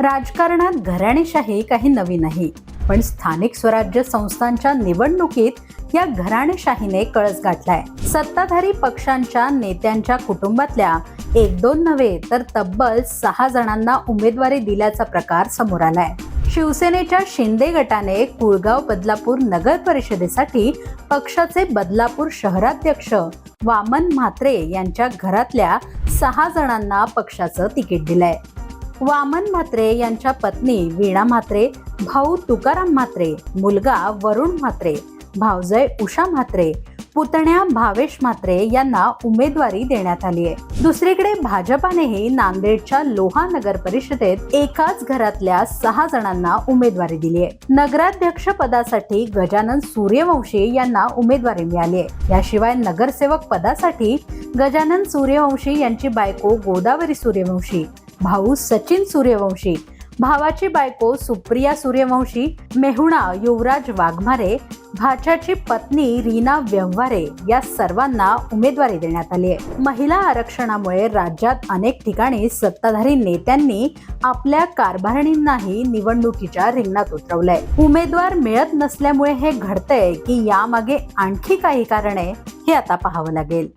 राजकारणात घराणेशाही काही नवीन नाही, पण स्थानिक स्वराज्य संस्थांच्या निवडणुकीत या घराणेशाहीने कळस गाठलाय. सत्ताधारी पक्षांच्या नेत्यांच्या कुटुंबातल्या एक दोन नव्हे तर तब्बल 6 जणांना उमेदवारी दिल्याचा प्रकार समोर आलाय. शिवसेनेच्या शिंदे गटाने कुळगाव बदलापूर नगर परिषदेसाठी पक्षाचे बदलापूर शहराध्यक्ष वामन म्हात्रे यांच्या घरातल्या 6 जणांना पक्षाचं तिकीट दिलंय. वामन म्हात्रे यांच्या पत्नी वीणा म्हात्रे, भाऊ तुकाराम म्हात्रे, मुलगा वरुण म्हात्रे, भावजय उषा म्हात्रे, पुतण्या भावेश म्हात्रे यांना उमेदवारी देण्यात आली आहे. दुसरीकडे भाजपानेही नांदेडच्या लोहा नगर परिषदेत एकाच घरातल्या 6 जणांना उमेदवारी दिली आहे. नगराध्यक्ष पदासाठी गजानन सूर्यवंशी यांना उमेदवारी मिळाली आहे. याशिवाय नगरसेवक पदासाठी गजानन सूर्यवंशी यांची बायको गोदावरी सूर्यवंशी, भाऊ सचिन सूर्यवंशी, भावाची बायको सुप्रिया सूर्यवंशी, मेहुणा युवराज वाघमारे, भाच्याची पत्नी रीना व्यवहारे या सर्वांना उमेदवारी देण्यात आली आहे. महिला आरक्षणामुळे राज्यात अनेक ठिकाणी सत्ताधारी नेत्यांनी आपल्या कारभारणींनाही निवडणुकीच्या रिंगणात उतरवलंय. उमेदवार मिळत नसल्यामुळे हे घडतंय की यामागे आणखी काही कारण आहे हे आता पाहावं लागेल.